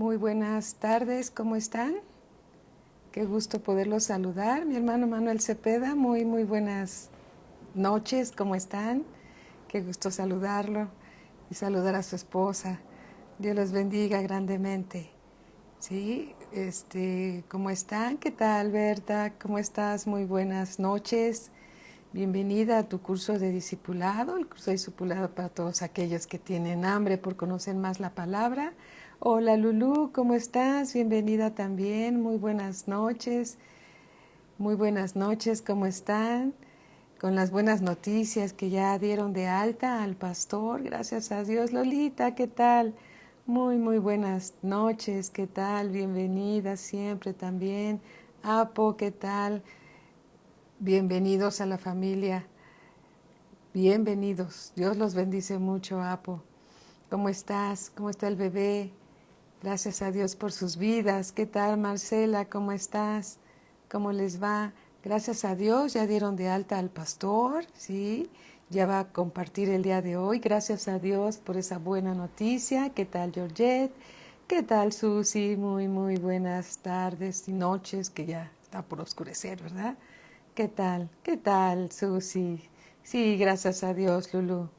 Muy buenas tardes, ¿cómo están? Qué gusto poderlos saludar. Mi hermano Manuel Cepeda, muy buenas noches, ¿cómo están? Qué gusto saludarlo y saludar a su esposa. Dios los bendiga grandemente. Sí, ¿cómo están? ¿Qué tal, Berta? ¿Cómo estás? Muy buenas noches. Bienvenida a tu curso de discipulado, el curso de discipulado para todos aquellos que tienen hambre por conocer más la palabra. Hola Lulú, ¿cómo estás? Bienvenida también, muy buenas noches, ¿cómo están? Con las buenas noticias que ya dieron de alta al pastor, gracias a Dios. Lolita, ¿qué tal? Muy buenas noches, ¿qué tal? Bienvenida siempre también. Apo, ¿qué tal? Bienvenidos a la familia. Bienvenidos. Dios los bendice mucho, Apo. ¿Cómo estás? ¿Cómo está el bebé? Gracias a Dios por sus vidas. ¿Qué tal, Marcela? ¿Cómo estás? ¿Cómo les va? Gracias a Dios ya dieron de alta al pastor, ¿sí? Ya va a compartir el día de hoy. Gracias a Dios por esa buena noticia. ¿Qué tal, Georgette? ¿Qué tal, Susi? Muy buenas tardes y noches, que ya está por oscurecer, ¿verdad? ¿Qué tal? ¿Qué tal, Susi? Sí, gracias a Dios, Lulu.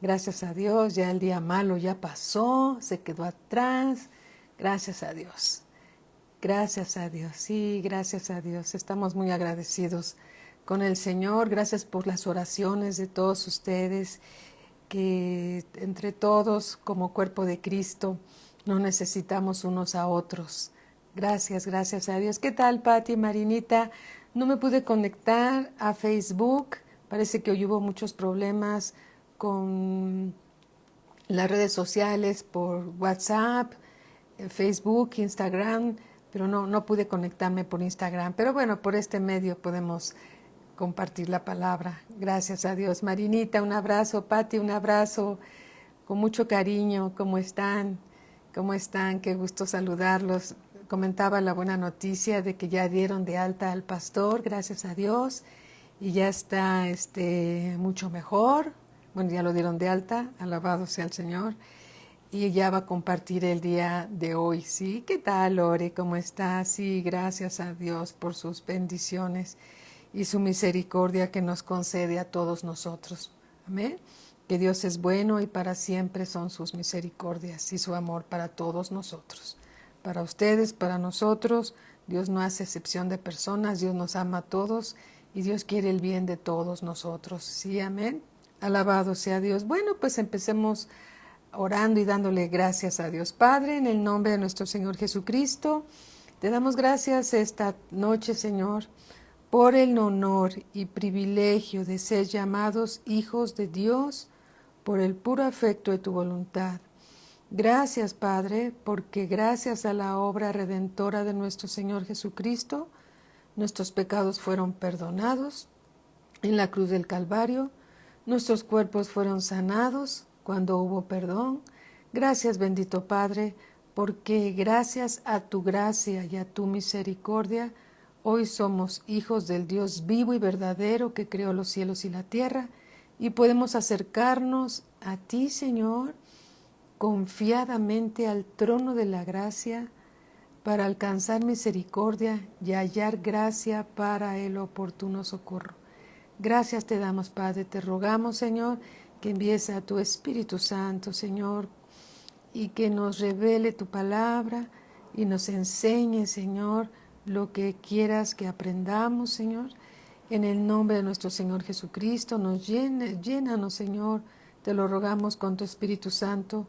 Gracias a Dios, ya el día malo ya pasó, se quedó atrás. Gracias a Dios. Gracias a Dios. Sí, gracias a Dios. Estamos muy agradecidos con el Señor. Gracias por las oraciones de todos ustedes, que entre todos, como cuerpo de Cristo, nos necesitamos unos a otros. Gracias a Dios. ¿Qué tal, Pati, Marinita? No me pude conectar a Facebook. Parece que hoy hubo muchos problemas con las redes sociales por WhatsApp, Facebook, Instagram, pero no pude conectarme por Instagram. Pero bueno, por este medio podemos compartir la palabra. Gracias a Dios. Marinita, un abrazo. Pati, un abrazo con mucho cariño. ¿Cómo están? ¿Cómo están? Qué gusto saludarlos. Comentaba la buena noticia de que ya dieron de alta al pastor, gracias a Dios, y ya está mucho mejor. Bueno, ya lo dieron de alta, alabado sea el Señor, y ya va a compartir el día de hoy, ¿sí? ¿Qué tal, Lore? ¿Cómo estás? Sí, gracias a Dios por sus bendiciones y su misericordia que nos concede a todos nosotros. Amén. Que Dios es bueno y para siempre son sus misericordias y su amor para todos nosotros. Para ustedes, para nosotros, Dios no hace excepción de personas, Dios nos ama a todos y Dios quiere el bien de todos nosotros. Sí, amén. Alabado sea Dios. Bueno, pues empecemos orando y dándole gracias a Dios. Padre, en el nombre de nuestro Señor Jesucristo, te damos gracias esta noche, Señor, por el honor y privilegio de ser llamados hijos de Dios por el puro afecto de tu voluntad. Gracias, Padre, porque gracias a la obra redentora de nuestro Señor Jesucristo, nuestros pecados fueron perdonados en la cruz del Calvario, nuestros cuerpos fueron sanados cuando hubo perdón. Gracias, bendito Padre, porque gracias a tu gracia y a tu misericordia, hoy somos hijos del Dios vivo y verdadero que creó los cielos y la tierra, y podemos acercarnos a ti, Señor, confiadamente al trono de la gracia para alcanzar misericordia y hallar gracia para el oportuno socorro. Gracias te damos, Padre, te rogamos, Señor, que envíes a tu Espíritu Santo, Señor, y que nos revele tu palabra y nos enseñe, Señor, lo que quieras que aprendamos, Señor. En el nombre de nuestro Señor Jesucristo, llénanos, Señor, te lo rogamos con tu Espíritu Santo,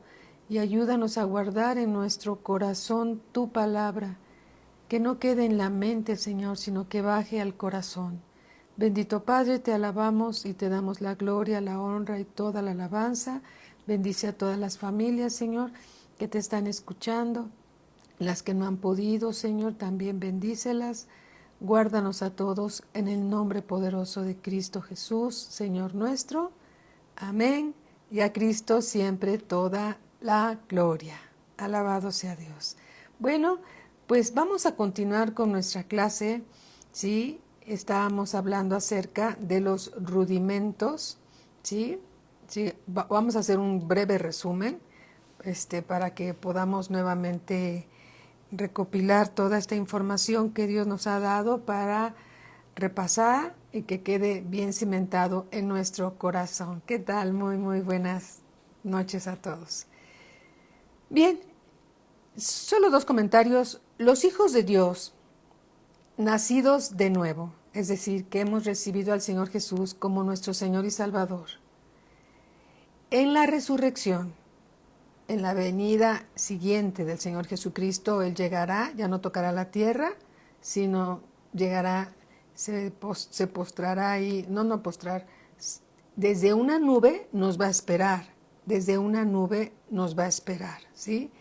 y ayúdanos a guardar en nuestro corazón tu palabra, que no quede en la mente, Señor, sino que baje al corazón. Bendito Padre, te alabamos y te damos la gloria, la honra y toda la alabanza. Bendice a todas las familias, Señor, que te están escuchando. Las que no han podido, Señor, también bendícelas. Guárdanos a todos en el nombre poderoso de Cristo Jesús, Señor nuestro. Amén. Y a Cristo siempre toda la gloria. Alabado sea Dios. Bueno, pues vamos a continuar con nuestra clase, ¿sí? Estábamos hablando acerca de los rudimentos, ¿sí? Sí, vamos a hacer un breve resumen, para que podamos nuevamente recopilar toda esta información que Dios nos ha dado para repasar y que quede bien cimentado en nuestro corazón. ¿Qué tal? Muy buenas noches a todos. Bien, solo 2 comentarios. Los hijos de Dios, nacidos de nuevo, es decir, que hemos recibido al Señor Jesús como nuestro Señor y Salvador. En la resurrección, en la venida siguiente del Señor Jesucristo, Él llegará, ya no tocará la tierra, sino llegará, se postrará y, no postrar, desde una nube nos va a esperar, desde una nube nos va a esperar, ¿sí?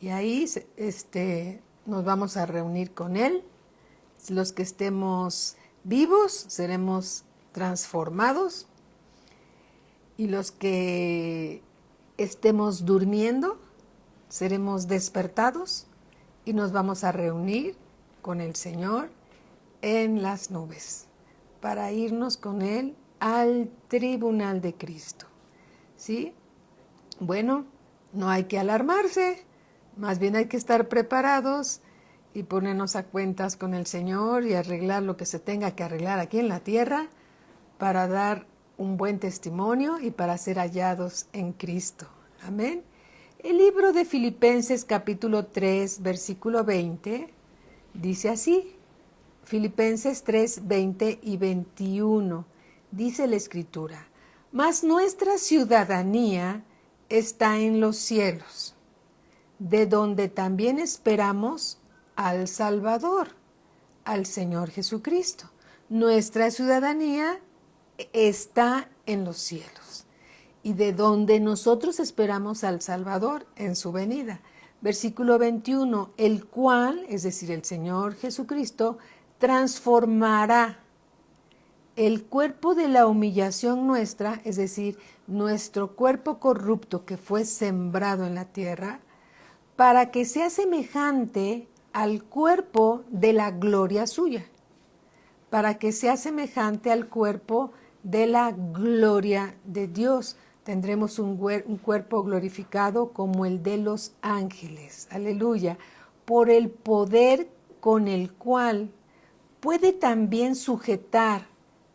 Y ahí nos vamos a reunir con Él. Los que estemos vivos seremos transformados y los que estemos durmiendo seremos despertados y nos vamos a reunir con el Señor en las nubes para irnos con Él al tribunal de Cristo, ¿sí? Bueno, no hay que alarmarse, más bien hay que estar preparados y ponernos a cuentas con el Señor y arreglar lo que se tenga que arreglar aquí en la tierra para dar un buen testimonio y para ser hallados en Cristo. Amén. El libro de Filipenses capítulo 3, versículo 20, dice así, Filipenses 3, 20 y 21, dice la Escritura, mas nuestra ciudadanía está en los cielos, de donde también esperamos al Salvador, al Señor Jesucristo. Nuestra ciudadanía está en los cielos y de donde nosotros esperamos al Salvador en su venida. Versículo 21, el cual, es decir, el Señor Jesucristo, transformará el cuerpo de la humillación nuestra, es decir, nuestro cuerpo corrupto que fue sembrado en la tierra, para que sea semejante al cuerpo de la gloria suya, para que sea semejante al cuerpo de la gloria de Dios. Tendremos un cuerpo glorificado como el de los ángeles, aleluya, por el poder con el cual puede también sujetar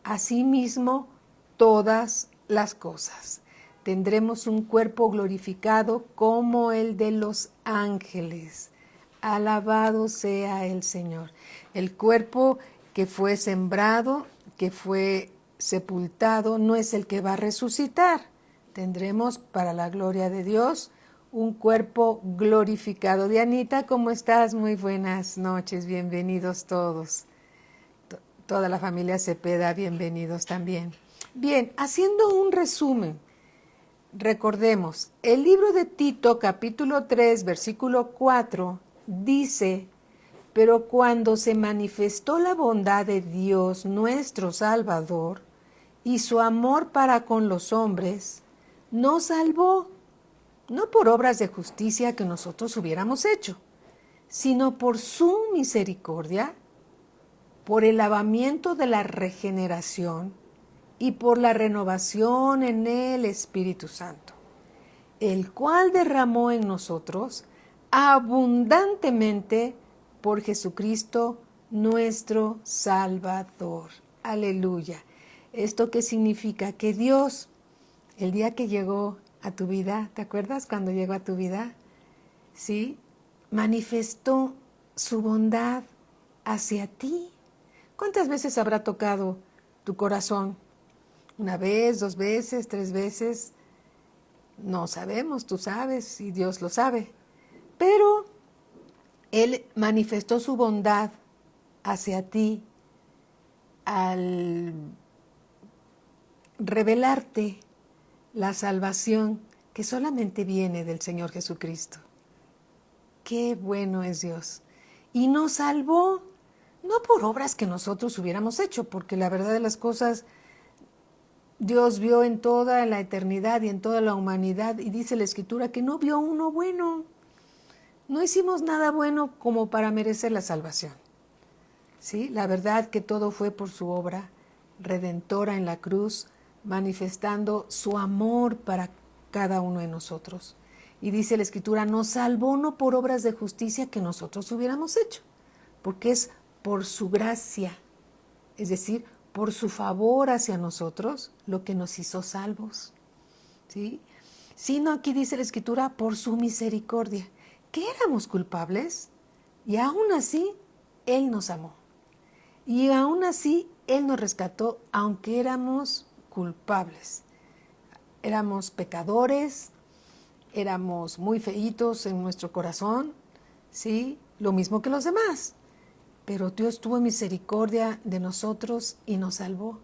a sí mismo todas las cosas. Tendremos un cuerpo glorificado como el de los ángeles. Alabado sea el Señor. El cuerpo que fue sembrado, que fue sepultado, no es el que va a resucitar. Tendremos para la gloria de Dios un cuerpo glorificado. Dianita, ¿cómo estás? Muy buenas noches, bienvenidos todos. Toda la familia Cepeda, bienvenidos también. Bien, haciendo un resumen, recordemos, el libro de Tito, capítulo 3, versículo 4, dice, pero cuando se manifestó la bondad de Dios nuestro Salvador y su amor para con los hombres, nos salvó, no por obras de justicia que nosotros hubiéramos hecho, sino por su misericordia, por el lavamiento de la regeneración y por la renovación en el Espíritu Santo, el cual derramó en nosotros abundantemente por Jesucristo nuestro Salvador. Aleluya. ¿Esto qué significa? Que Dios, el día que llegó a tu vida, ¿te acuerdas cuando llegó a tu vida? Sí, manifestó su bondad hacia ti. ¿Cuántas veces habrá tocado tu corazón? ¿Una vez, 2 veces, 3 veces? No sabemos, tú sabes y Dios lo sabe. Pero Él manifestó su bondad hacia ti al revelarte la salvación que solamente viene del Señor Jesucristo. Qué bueno es Dios. Y nos salvó, no por obras que nosotros hubiéramos hecho, porque la verdad de las cosas, Dios vio en toda la eternidad y en toda la humanidad, y dice la Escritura que no vio uno bueno. No hicimos nada bueno como para merecer la salvación. ¿Sí? La verdad que todo fue por su obra redentora en la cruz, manifestando su amor para cada uno de nosotros. Y dice la Escritura, nos salvó no por obras de justicia que nosotros hubiéramos hecho, porque es por su gracia, es decir, por su favor hacia nosotros, lo que nos hizo salvos, ¿sí? Sino aquí dice la Escritura, por su misericordia, que éramos culpables y aún así Él nos amó. Y aún así Él nos rescató, aunque éramos culpables. Éramos pecadores, éramos muy feitos en nuestro corazón, ¿sí? Lo mismo que los demás. Pero Dios tuvo misericordia de nosotros y nos salvó,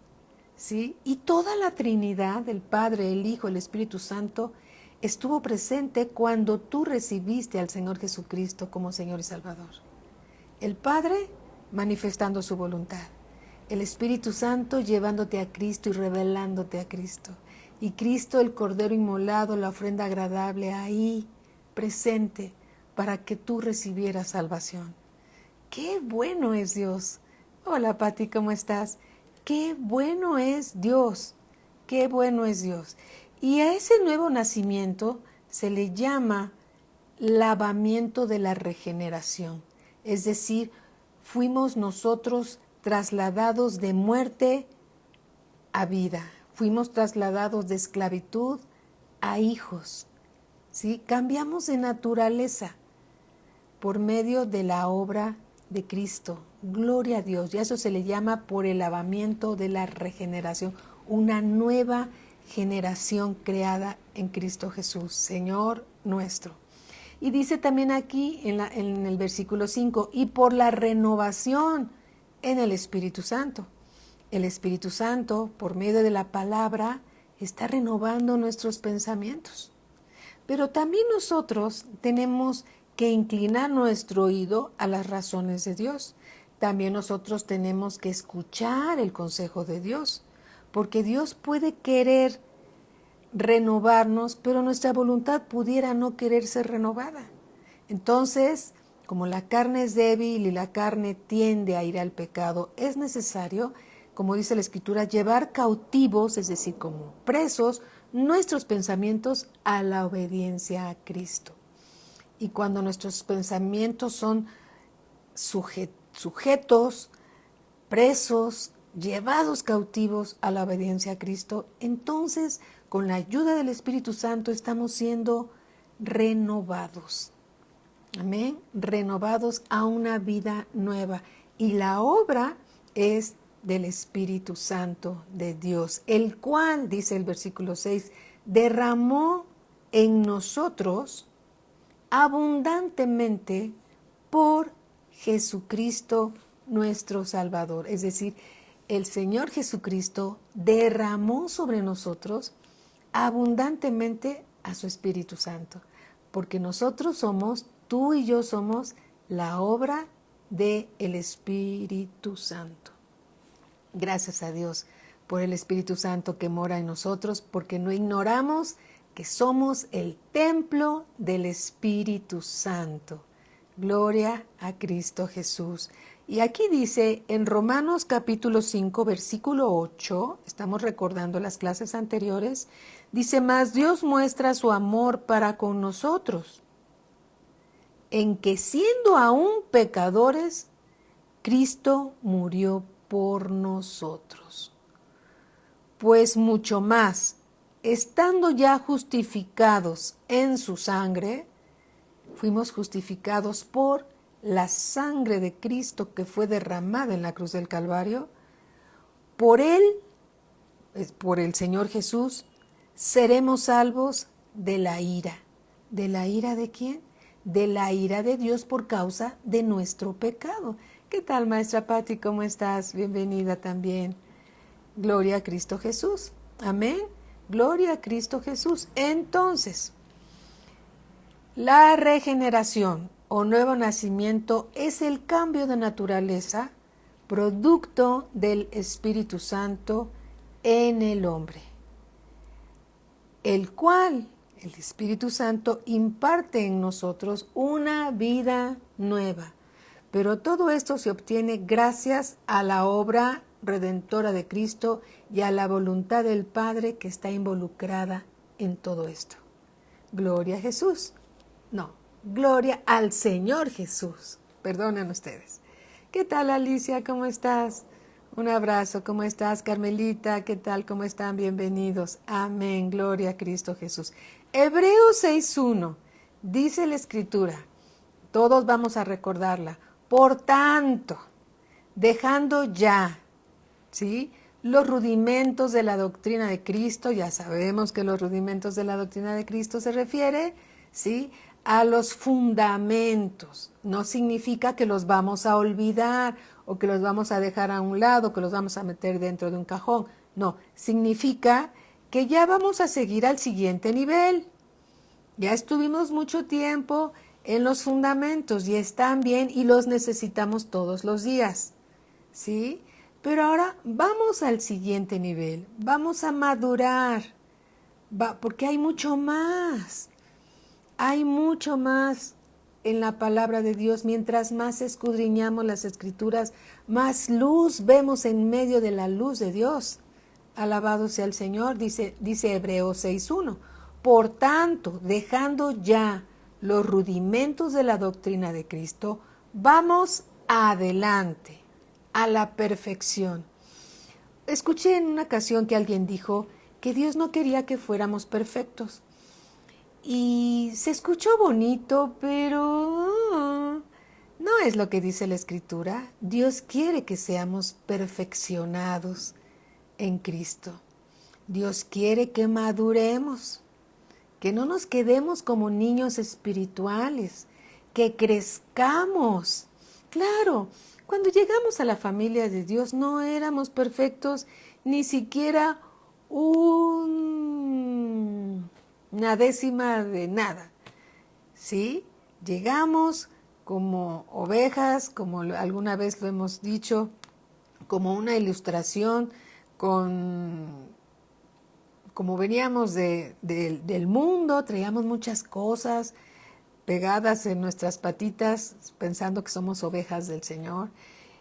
¿sí? Y toda la Trinidad, el Padre, el Hijo, el Espíritu Santo, estuvo presente cuando tú recibiste al Señor Jesucristo como Señor y Salvador. El Padre manifestando su voluntad. El Espíritu Santo llevándote a Cristo y revelándote a Cristo. Y Cristo, el Cordero inmolado, la ofrenda agradable, ahí presente para que tú recibieras salvación. ¡Qué bueno es Dios! Hola Pati, ¿cómo estás? ¡Qué bueno es Dios! ¡Qué bueno es Dios! Y a ese nuevo nacimiento se le llama lavamiento de la regeneración. Es decir, fuimos nosotros trasladados de muerte a vida. Fuimos trasladados de esclavitud a hijos, ¿sí? Cambiamos de naturaleza por medio de la obra de Cristo. Gloria a Dios. Y a eso se le llama por el lavamiento de la regeneración. Una nueva generación creada en Cristo Jesús, Señor nuestro. Y dice también aquí en el versículo 5, y por la renovación en el Espíritu Santo. El Espíritu Santo, por medio de la palabra, está renovando nuestros pensamientos. Pero también nosotros tenemos que inclinar nuestro oído a las razones de Dios. También nosotros tenemos que escuchar el consejo de Dios, porque Dios puede querer renovarnos, pero nuestra voluntad pudiera no querer ser renovada. Entonces, como la carne es débil y la carne tiende a ir al pecado, es necesario, como dice la Escritura, llevar cautivos, es decir, como presos, nuestros pensamientos a la obediencia a Cristo. Y cuando nuestros pensamientos son sujetos, presos, llevados cautivos a la obediencia a Cristo, entonces con la ayuda del Espíritu Santo estamos siendo renovados. Amén. Renovados a una vida nueva. Y la obra es del Espíritu Santo de Dios, el cual, dice el versículo 6, derramó en nosotros abundantemente por Jesucristo nuestro Salvador. Es decir, el Señor Jesucristo derramó sobre nosotros abundantemente a su Espíritu Santo, porque nosotros somos, tú y yo somos la obra del Espíritu Santo. Gracias a Dios por el Espíritu Santo que mora en nosotros, porque no ignoramos que somos el templo del Espíritu Santo. Gloria a Cristo Jesús. Y aquí dice en Romanos capítulo 5, versículo 8, estamos recordando las clases anteriores, dice, mas Dios muestra su amor para con nosotros, en que siendo aún pecadores, Cristo murió por nosotros. Pues mucho más, estando ya justificados en su sangre, fuimos justificados por la sangre de Cristo que fue derramada en la cruz del Calvario. Por Él, por el Señor Jesús, seremos salvos de la ira. ¿De la ira de quién? De la ira de Dios por causa de nuestro pecado. ¿Qué tal, maestra Patti? ¿Cómo estás? Bienvenida también. Gloria a Cristo Jesús. Amén. Gloria a Cristo Jesús. Entonces, la regeneración o nuevo nacimiento es el cambio de naturaleza producto del Espíritu Santo en el hombre, el cual el Espíritu Santo imparte en nosotros una vida nueva. Pero todo esto se obtiene gracias a la obra redentora de Cristo y a la voluntad del Padre que está involucrada en todo esto. gloria a Jesús. No, gloria al Señor Jesús. Perdonen ustedes. ¿Qué tal, Alicia? ¿Cómo estás? Un abrazo. ¿Cómo estás, Carmelita? ¿Qué tal? ¿Cómo están? Bienvenidos. Amén. Gloria a Cristo Jesús. Hebreos 6.1. Dice la Escritura. Todos vamos a recordarla. Por tanto, dejando ya, ¿sí?, los rudimentos de la doctrina de Cristo, ya sabemos que los rudimentos de la doctrina de Cristo se refiere, ¿sí?, a los fundamentos. No significa que los vamos a olvidar o que los vamos a dejar a un lado, que los vamos a meter dentro de un cajón. No, significa que ya vamos a seguir al siguiente nivel. Ya estuvimos mucho tiempo en los fundamentos y están bien y los necesitamos todos los días, ¿sí? Pero ahora vamos al siguiente nivel, vamos a madurar, porque hay mucho más en la palabra de Dios. Mientras más escudriñamos las Escrituras, más luz vemos en medio de la luz de Dios. Alabado sea el Señor, dice Hebreos 6.1. Por tanto, dejando ya los rudimentos de la doctrina de Cristo, vamos adelante a la perfección. Escuché en una ocasión que alguien dijo que Dios no quería que fuéramos perfectos. Y se escuchó bonito, pero no es lo que dice la Escritura. Dios quiere que seamos perfeccionados en Cristo. Dios quiere que maduremos, que no nos quedemos como niños espirituales, que crezcamos. Claro, cuando llegamos a la familia de Dios no éramos perfectos, ni siquiera una décima de nada, ¿sí? Llegamos como ovejas, como alguna vez lo hemos dicho, como una ilustración, como veníamos del mundo, traíamos muchas cosas pegadas en nuestras patitas, pensando que somos ovejas del Señor.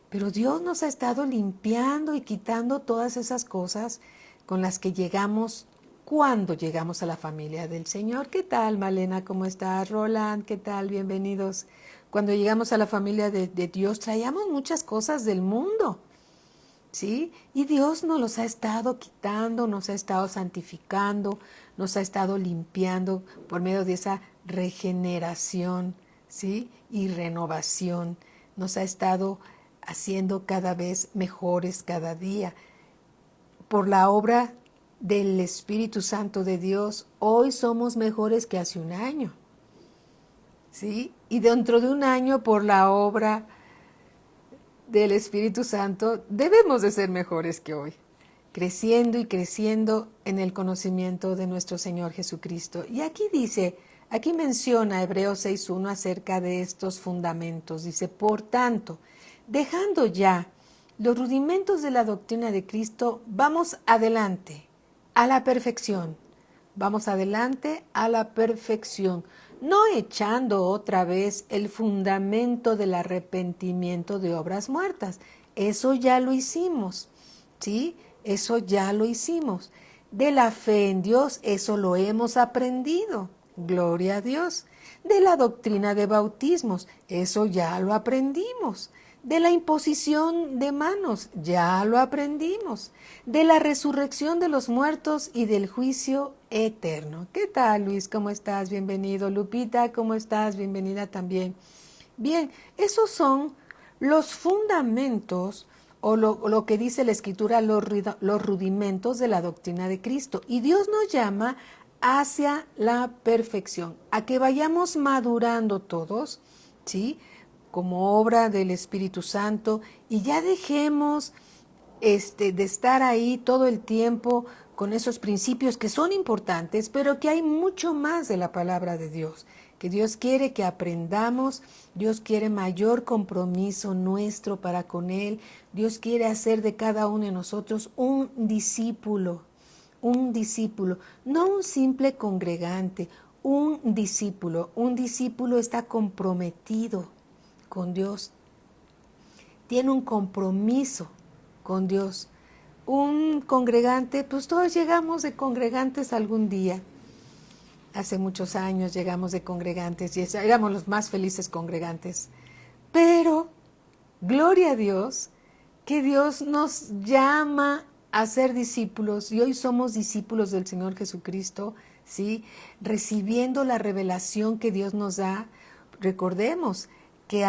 Pero Dios nos ha estado limpiando y quitando todas esas cosas con las que llegamos cuando llegamos a la familia del Señor. ¿Qué tal, Malena? ¿Cómo estás? Roland, ¿qué tal? Bienvenidos. Cuando llegamos a la familia de Dios, traíamos muchas cosas del mundo, ¿sí? Y Dios nos los ha estado quitando, nos ha estado santificando, nos ha estado limpiando por medio de esa regeneración, ¿sí?, y renovación. Nos ha estado haciendo cada vez mejores cada día. Por la obra del Espíritu Santo de Dios, hoy somos mejores que hace un año, ¿sí? Y dentro de un año, por la obra del Espíritu Santo, debemos de ser mejores que hoy, creciendo y creciendo en el conocimiento de nuestro Señor Jesucristo. Y aquí menciona Hebreos 6.1 acerca de estos fundamentos. Dice, por tanto, dejando ya los rudimentos de la doctrina de Cristo, vamos adelante a la perfección. Vamos adelante a la perfección, no echando otra vez el fundamento del arrepentimiento de obras muertas. Eso ya lo hicimos, ¿sí? Eso ya lo hicimos. De la fe en Dios, eso lo hemos aprendido. Gloria a Dios. De la doctrina de bautismos, eso ya lo aprendimos. De la imposición de manos, ya lo aprendimos. De la resurrección de los muertos y del juicio eterno. ¿Qué tal, Luis? ¿Cómo estás? Bienvenido. Lupita, ¿cómo estás? Bienvenida también. Bien, esos son los fundamentos o lo que dice la Escritura, los rudimentos de la doctrina de Cristo. Y Dios nos llama hacia la perfección, a que vayamos madurando todos, ¿sí?, como obra del Espíritu Santo, y ya dejemos de estar ahí todo el tiempo con esos principios que son importantes, pero que hay mucho más de la palabra de Dios, que Dios quiere que aprendamos. Dios quiere mayor compromiso nuestro para con Él. Dios quiere hacer de cada uno de nosotros un discípulo, no un simple congregante, un discípulo. Un discípulo está comprometido con Dios, tiene un compromiso con Dios. Un congregante, pues todos llegamos de congregantes algún día, Hace muchos años llegamos de congregantes y éramos los más felices congregantes. Pero, gloria a Dios, que Dios nos llama a ser discípulos y hoy somos discípulos del Señor Jesucristo, ¿sí? Recibiendo la revelación que Dios nos da. Recordemos que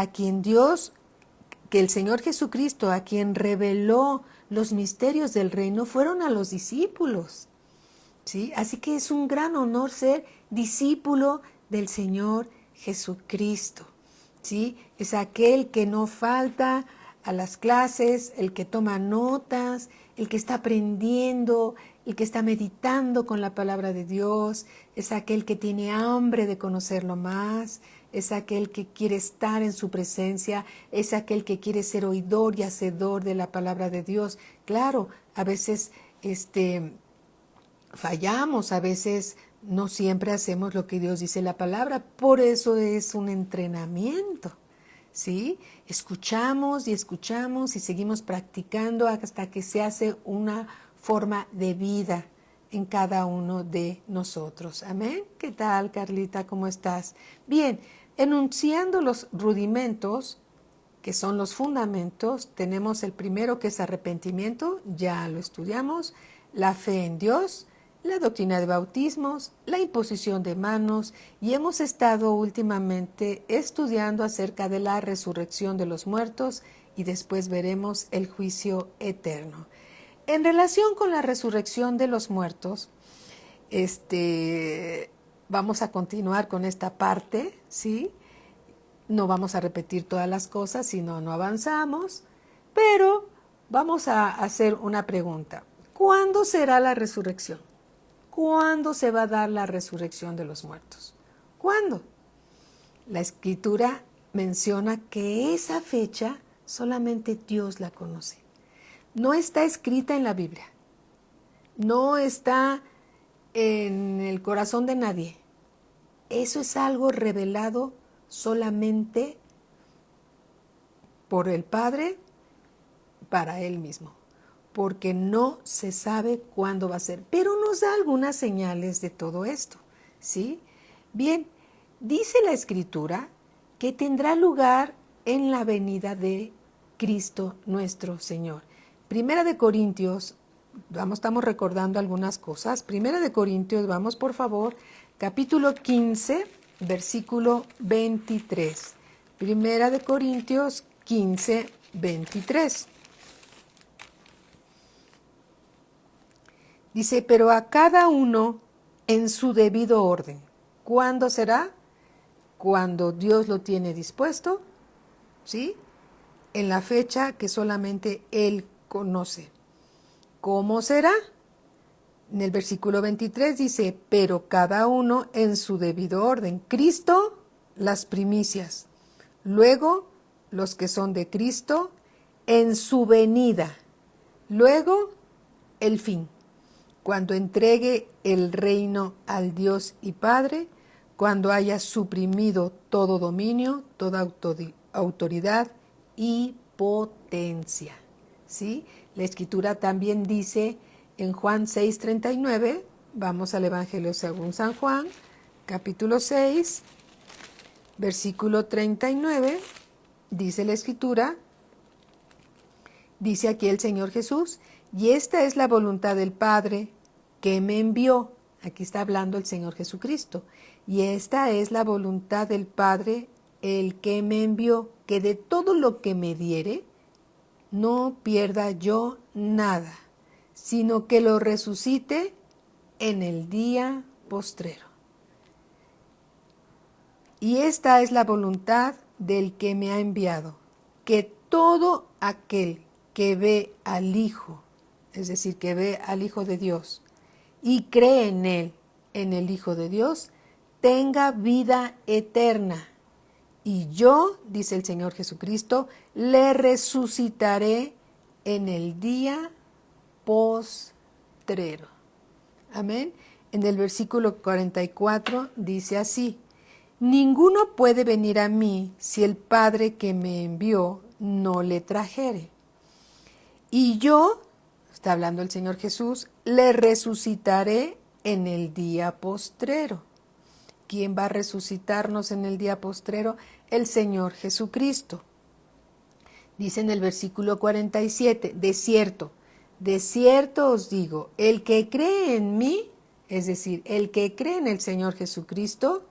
que el Señor Jesucristo, a quien reveló los misterios del reino, fueron a los discípulos, ¿sí? Así que es un gran honor ser discípulo del Señor Jesucristo, ¿sí? Es aquel que no falta a las clases, el que toma notas, el que está aprendiendo, el que está meditando con la palabra de Dios, es aquel que tiene hambre de conocerlo más, es aquel que quiere estar en su presencia, es aquel que quiere ser oidor y hacedor de la palabra de Dios. Claro, a veces fallamos, a veces no siempre hacemos lo que Dios dice en la palabra, por eso es un entrenamiento, ¿sí? Escuchamos y seguimos practicando hasta que se hace una forma de vida en cada uno de nosotros. Amén. ¿Qué tal, Carlita? ¿Cómo estás? Bien, enunciando los rudimentos, que son los fundamentos, tenemos el primero, que es arrepentimiento, ya lo estudiamos, la fe en Dios, la doctrina de bautismos, la imposición de manos, y hemos estado últimamente estudiando acerca de la resurrección de los muertos y después veremos el juicio eterno. En relación con la resurrección de los muertos, vamos a continuar con esta parte, ¿sí? No vamos a repetir todas las cosas, sino no avanzamos, pero vamos a hacer una pregunta. ¿Cuándo será la resurrección? ¿Cuándo se va a dar la resurrección de los muertos? ¿Cuándo? La Escritura menciona que esa fecha solamente Dios la conoce. No está escrita en la Biblia. No está en el corazón de nadie. Eso es algo revelado solamente por el Padre para Él mismo, porque no se sabe cuándo va a ser, pero nos da algunas señales de todo esto, ¿sí? Bien, dice la Escritura que tendrá lugar en la venida de Cristo nuestro Señor. Primera de Corintios, estamos recordando algunas cosas. Primera de Corintios, vamos por favor, capítulo 15, versículo 23. Primera de Corintios 15, 23. Dice, pero a cada uno en su debido orden. ¿Cuándo será? Cuando Dios lo tiene dispuesto, ¿sí? En la fecha que solamente Él conoce. ¿Cómo será? En el versículo 23 dice, pero cada uno en su debido orden. Cristo, las primicias. Luego, los que son de Cristo, en su venida. Luego, el fin. Cuando entregue el reino al Dios y Padre, cuando haya suprimido todo dominio, toda autoridad y potencia. ¿Sí? La Escritura también dice en Juan 6:39, vamos al Evangelio según San Juan, capítulo 6, versículo 39, dice la Escritura, dice aquí el Señor Jesús, y esta es la voluntad del Padre que me envió. Aquí está hablando el Señor Jesucristo. Y esta es la voluntad del Padre, el que me envió, que de todo lo que me diere, no pierda yo nada, sino que lo resucite en el día postrero. Y esta es la voluntad del que me ha enviado, que todo aquel que ve al Hijo, es decir, que ve al Hijo de Dios, y cree en Él, en el Hijo de Dios, tenga vida eterna. Y yo, dice el Señor Jesucristo, le resucitaré en el día postrero. Amén. En el versículo 44 dice así, ninguno puede venir a mí si el Padre que me envió no le trajere. Y yo, está hablando el Señor Jesús, le resucitaré en el día postrero. ¿Quién va a resucitarnos en el día postrero? El Señor Jesucristo. Dice en el versículo 47, de cierto os digo, el que cree en mí, es decir, el que cree en el Señor Jesucristo,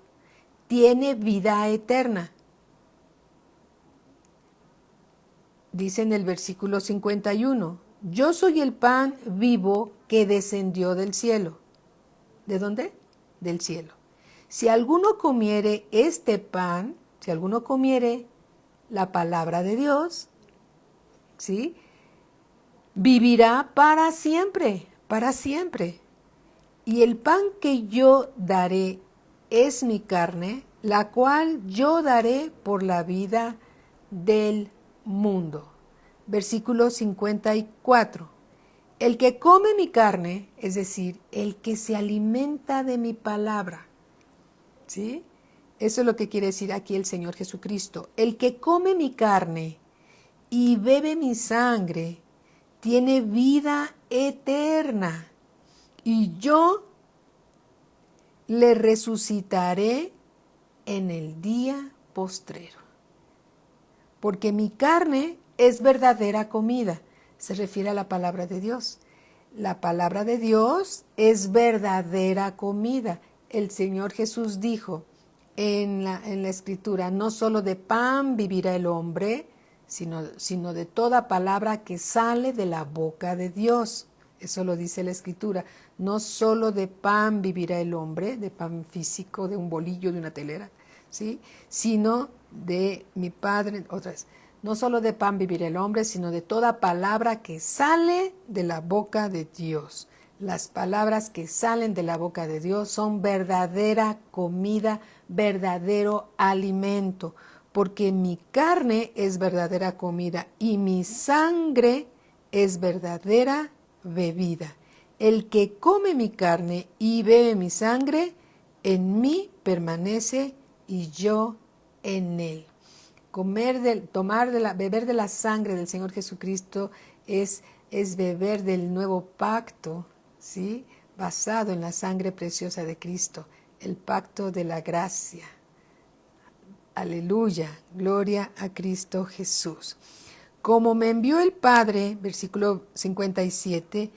tiene vida eterna. Dice en el versículo 51, yo soy el pan vivo que descendió del cielo. ¿De dónde? Del cielo. Si alguno comiere este pan, si alguno comiere la palabra de Dios, ¿sí?, vivirá para siempre, para siempre. Y el pan que yo daré es mi carne, la cual yo daré por la vida del mundo. Versículo 54. El que come mi carne, es decir, el que se alimenta de mi palabra, ¿sí? Eso es lo que quiere decir aquí el Señor Jesucristo. El que come mi carne y bebe mi sangre, tiene vida eterna, y yo le resucitaré en el día postrero. Porque mi carne es verdadera comida. Se refiere a la palabra de Dios. La palabra de Dios es verdadera comida. El Señor Jesús dijo en la Escritura, no solo de pan vivirá el hombre, sino de toda palabra que sale de la boca de Dios. Eso lo dice la Escritura. No solo de pan vivirá el hombre, de pan físico, de un bolillo, de una telera, ¿sí?, sino de mi Padre, otra vez, no solo de pan vivirá el hombre, sino de toda palabra que sale de la boca de Dios. Las palabras que salen de la boca de Dios son verdadera comida, verdadero alimento, porque mi carne es verdadera comida y mi sangre es verdadera bebida. El que come mi carne y bebe mi sangre, en mí permanece y yo en él. Beber de la sangre del Señor Jesucristo es beber del nuevo pacto, ¿sí?, basado en la sangre preciosa de Cristo, el pacto de la gracia. Aleluya, gloria a Cristo Jesús. Como me envió el Padre, versículo 57,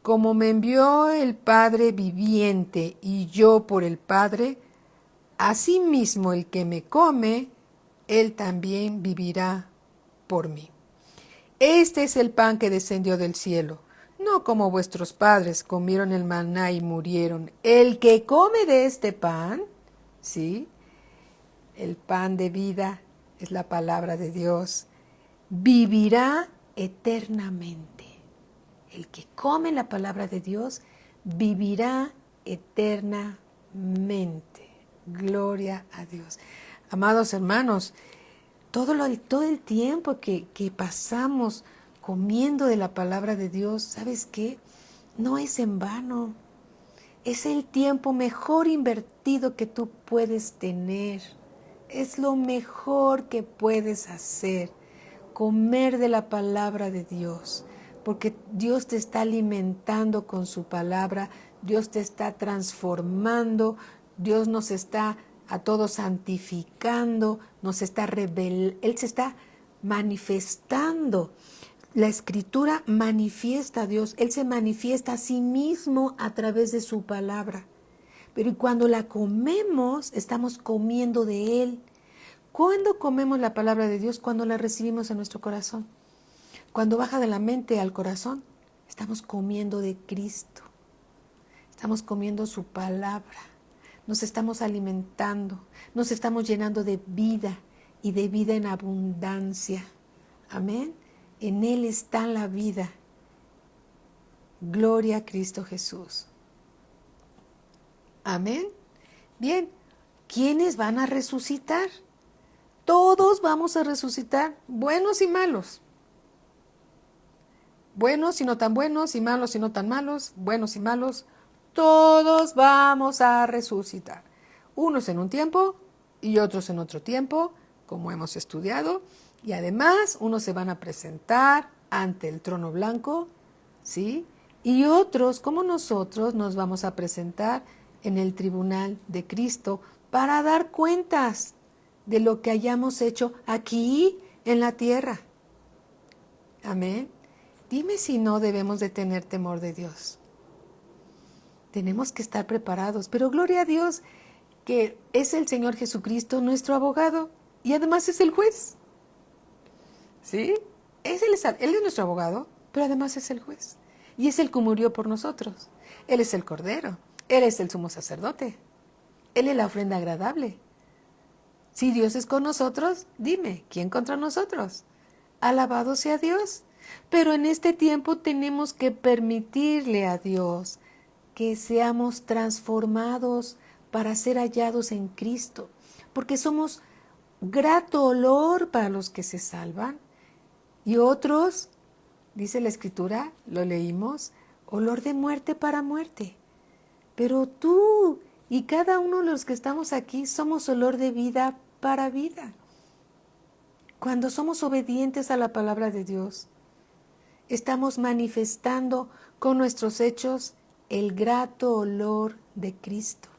como me envió el Padre viviente y yo por el Padre, asimismo el que me come, él también vivirá por mí. Este es el pan que descendió del cielo, no como vuestros padres comieron el maná y murieron. El que come de este pan, ¿sí?, el pan de vida es la palabra de Dios, vivirá eternamente. El que come la palabra de Dios vivirá eternamente. Gloria a Dios. Amados hermanos, todo el tiempo que pasamos comiendo de la palabra de Dios, ¿sabes qué? No es en vano. Es el tiempo mejor invertido que tú puedes tener. Es lo mejor que puedes hacer, comer de la palabra de Dios, porque Dios te está alimentando con su palabra, Dios te está transformando, Dios nos está a todos santificando, Él se está manifestando. La Escritura manifiesta a Dios, Él se manifiesta a sí mismo a través de su palabra. Pero cuando la comemos, estamos comiendo de Él. ¿Cuándo comemos la palabra de Dios? Cuando la recibimos en nuestro corazón. Cuando baja de la mente al corazón, estamos comiendo de Cristo. Estamos comiendo su palabra. Nos estamos alimentando. Nos estamos llenando de vida y de vida en abundancia. Amén. En Él está la vida. Gloria a Cristo Jesús. Amén. Bien, ¿quiénes van a resucitar? Todos vamos a resucitar, buenos y malos. Buenos y no tan buenos, y malos y no tan malos, buenos y malos. Todos vamos a resucitar. Unos en un tiempo y otros en otro tiempo, como hemos estudiado. Y además, unos se van a presentar ante el trono blanco, ¿sí? Y otros, como nosotros, nos vamos a presentar en el tribunal de Cristo para dar cuentas de lo que hayamos hecho aquí en la tierra. Amén. Dime si no debemos de tener temor de Dios. Tenemos que estar preparados, pero gloria a Dios que es el Señor Jesucristo nuestro abogado y además es el juez. ¿Sí? Él es nuestro abogado, pero además es el juez. Y es el que murió por nosotros. Él es el Cordero. Él es el sumo sacerdote. Él es la ofrenda agradable. Si Dios es con nosotros, dime, ¿quién contra nosotros? Alabado sea Dios. Pero en este tiempo tenemos que permitirle a Dios que seamos transformados para ser hallados en Cristo, porque somos grato olor para los que se salvan y otros, dice la Escritura, lo leímos, olor de muerte para muerte. Pero tú y cada uno de los que estamos aquí somos olor de vida para vida. Cuando somos obedientes a la palabra de Dios, estamos manifestando con nuestros hechos el grato olor de Cristo,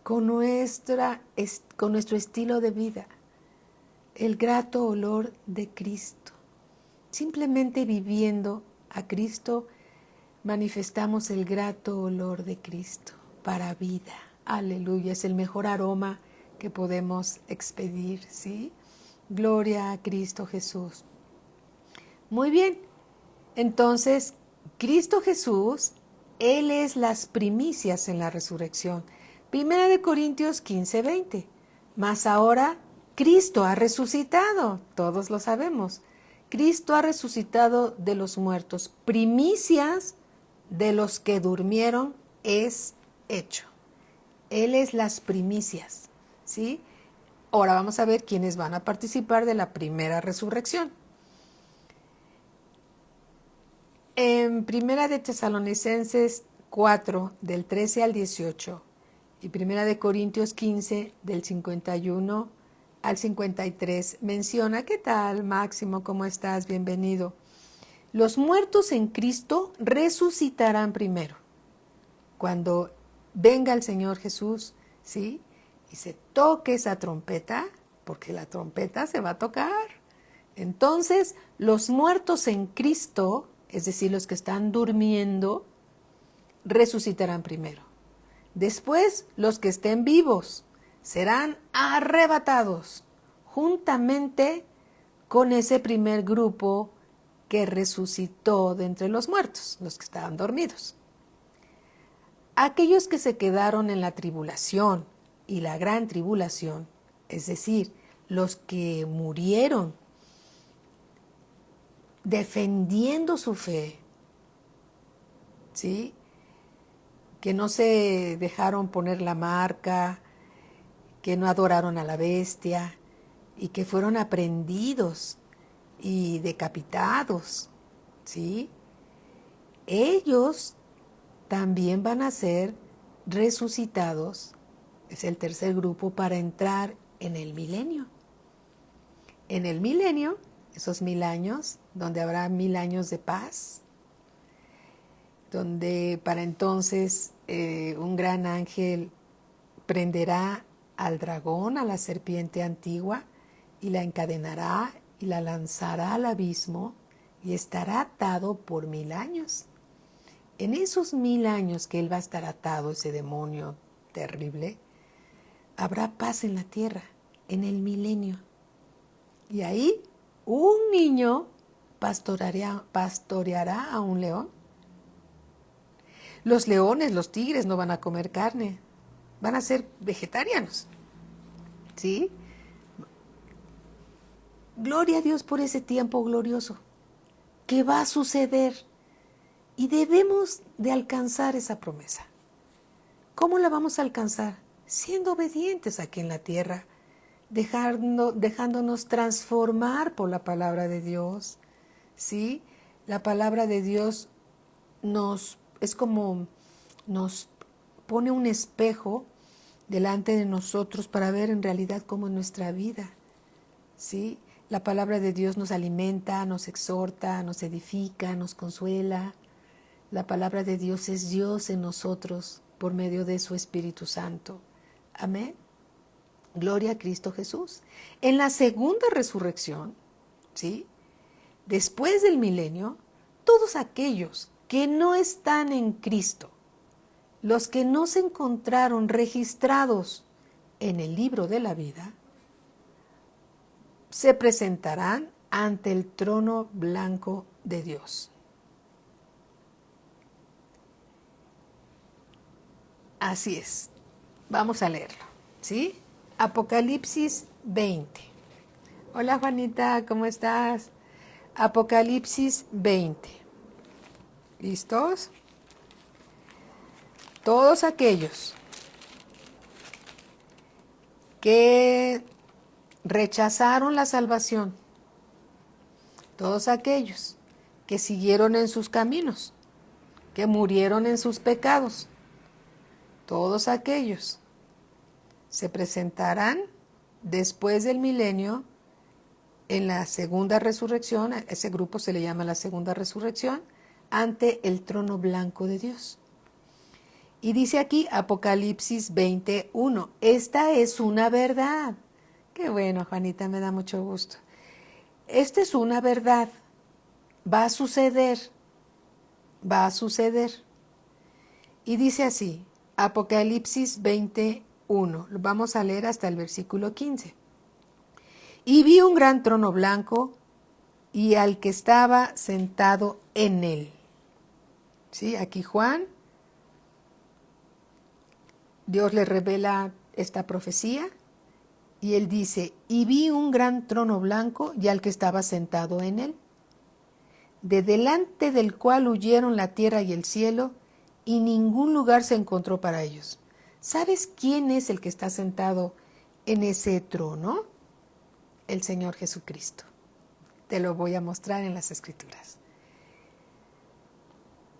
con nuestro estilo de vida, el grato olor de Cristo. Simplemente viviendo a Cristo, manifestamos el grato olor de Cristo para vida. Aleluya, es el mejor aroma que podemos expedir, ¿sí? Gloria a Cristo Jesús. Muy bien, entonces, Cristo Jesús, Él es las primicias en la resurrección. 1 Corintios 15:20. Mas ahora Cristo ha resucitado, todos lo sabemos. Cristo ha resucitado de los muertos. Primicias de los que durmieron es hecho. Él es las primicias, ¿sí? Ahora vamos a ver quiénes van a participar de la primera resurrección. En Primera de Tesalonicenses 4, del 13 al 18, y Primera de Corintios 15, del 51 al 53, menciona, ¿qué tal, Máximo? ¿Cómo estás? Bienvenido. Los muertos en Cristo resucitarán primero. Cuando venga el Señor Jesús, ¿sí? Y se toque esa trompeta, porque la trompeta se va a tocar. Entonces, los muertos en Cristo, es decir, los que están durmiendo, resucitarán primero. Después, los que estén vivos serán arrebatados juntamente con ese primer grupo que resucitó de entre los muertos, los que estaban dormidos. Aquellos que se quedaron en la tribulación y la gran tribulación, es decir, los que murieron defendiendo su fe, ¿sí? Que no se dejaron poner la marca, que no adoraron a la bestia y que fueron aprehendidos y decapitados, ¿sí? Ellos también van a ser resucitados, es el tercer grupo, para entrar en el milenio. En el milenio, esos 1000 años, donde habrá 1000 años de paz, donde para entonces un gran ángel prenderá al dragón, a la serpiente antigua, y la encadenará y la lanzará al abismo y estará atado por 1000 años. En esos 1000 años que él va a estar atado, ese demonio terrible, habrá paz en la tierra, en el milenio. Y ahí un niño pastoreará a un león. Los leones, los tigres no van a comer carne, van a ser vegetarianos, ¿sí? Gloria a Dios por ese tiempo glorioso que va a suceder y debemos de alcanzar esa promesa. ¿Cómo la vamos a alcanzar? Siendo obedientes aquí en la tierra, dejándonos transformar por la palabra de Dios, ¿sí? La palabra de Dios nos pone un espejo delante de nosotros para ver en realidad cómo es nuestra vida, ¿sí? La palabra de Dios nos alimenta, nos exhorta, nos edifica, nos consuela, La palabra de Dios es Dios en nosotros por medio de su Espíritu Santo. Amén. Gloria a Cristo Jesús. En la segunda resurrección, ¿sí? Después del milenio, todos aquellos que no están en Cristo, los que no se encontraron registrados en el libro de la vida, se presentarán ante el trono blanco de Dios. Así es. Vamos a leerlo, ¿sí? Apocalipsis 20. Hola Juanita, ¿cómo estás? Apocalipsis 20. ¿Listos? Todos aquellos que rechazaron la salvación, todos aquellos que siguieron en sus caminos, que murieron en sus pecados, todos aquellos se presentarán después del milenio en la segunda resurrección, a ese grupo se le llama la segunda resurrección, ante el trono blanco de Dios. Y dice aquí Apocalipsis 21, esta es una verdad. Qué bueno, Juanita, me da mucho gusto. Esta es una verdad. Va a suceder. Va a suceder. Y dice así, Apocalipsis 21. Lo vamos a leer hasta el versículo 15. Y vi un gran trono blanco y al que estaba sentado en él. ¿Sí? Aquí Juan, Dios le revela esta profecía y él dice, y vi un gran trono blanco y al que estaba sentado en él, de delante del cual huyeron la tierra y el cielo, y ningún lugar se encontró para ellos. ¿Sabes quién es el que está sentado en ese trono? El Señor Jesucristo. Te lo voy a mostrar en las Escrituras.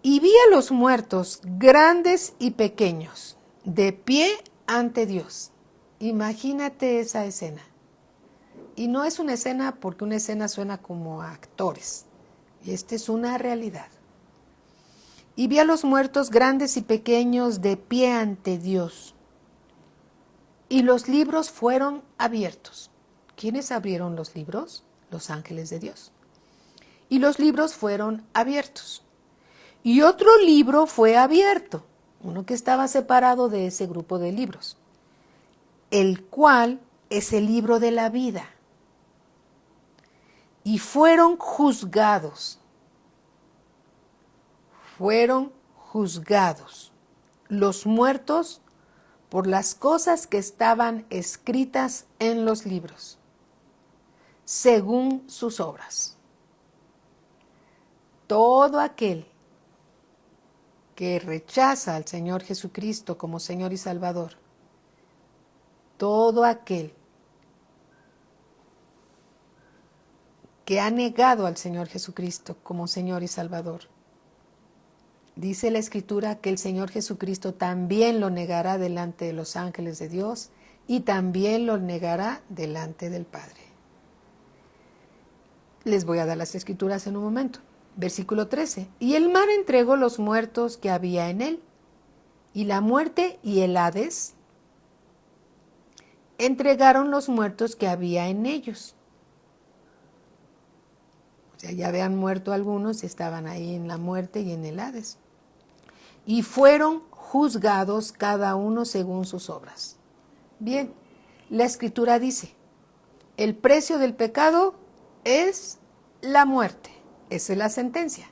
Y vi a los muertos, grandes y pequeños, de pie ante Dios. Imagínate esa escena. Y no es una escena porque una escena suena como a actores. Y esta es una realidad. Y vi a los muertos grandes y pequeños de pie ante Dios. Y los libros fueron abiertos. ¿Quiénes abrieron los libros? Los ángeles de Dios. Y los libros fueron abiertos. Y otro libro fue abierto, uno que estaba separado de ese grupo de libros, el cual es el libro de la vida. Y fueron juzgados los muertos por las cosas que estaban escritas en los libros, según sus obras. Todo aquel que rechaza al Señor Jesucristo como Señor y Salvador, todo aquel que ha negado al Señor Jesucristo como Señor y Salvador, dice la Escritura que el Señor Jesucristo también lo negará delante de los ángeles de Dios y también lo negará delante del Padre. Les voy a dar las Escrituras en un momento. Versículo 13. Y el mar entregó los muertos que había en él, y la muerte y el Hades entregaron los muertos que había en ellos. O sea, ya habían muerto algunos y estaban ahí en la muerte y en el Hades. Y fueron juzgados cada uno según sus obras. Bien, la Escritura dice, el precio del pecado es la muerte. Esa es la sentencia.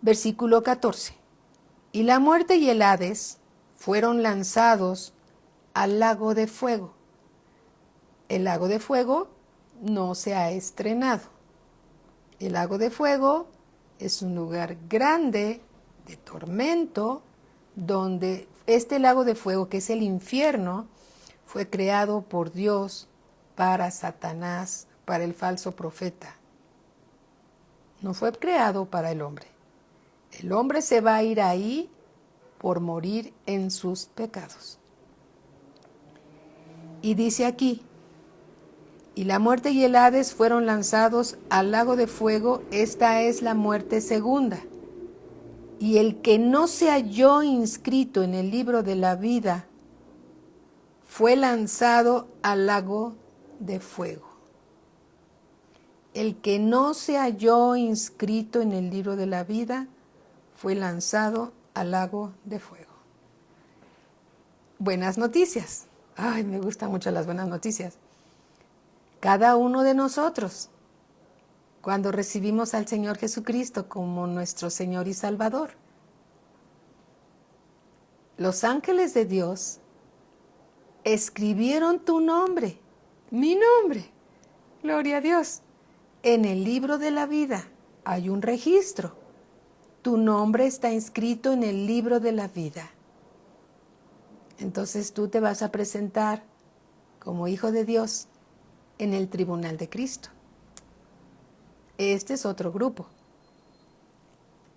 Versículo 14. Y la muerte y el Hades fueron lanzados al lago de fuego. El lago de fuego no se ha estrenado. El lago de fuego es un lugar grande de tormento, donde este lago de fuego, que es el infierno, fue creado por Dios para Satanás, para el falso profeta. No fue creado para el hombre. El hombre se va a ir ahí por morir en sus pecados. Y dice aquí, Y la muerte y el Hades fueron lanzados al lago de fuego. Esta es la muerte segunda. Y el que no se halló inscrito en el libro de la vida fue lanzado al lago de fuego. El que no se halló inscrito en el libro de la vida fue lanzado al lago de fuego. Buenas noticias. Ay, me gustan mucho las buenas noticias. Cada uno de nosotros, cuando recibimos al Señor Jesucristo como nuestro Señor y Salvador, los ángeles de Dios escribieron tu nombre, mi nombre, gloria a Dios. En el libro de la vida hay un registro. Tu nombre está inscrito en el libro de la vida. Entonces tú te vas a presentar como hijo de Dios en el tribunal de Cristo. Este es otro grupo,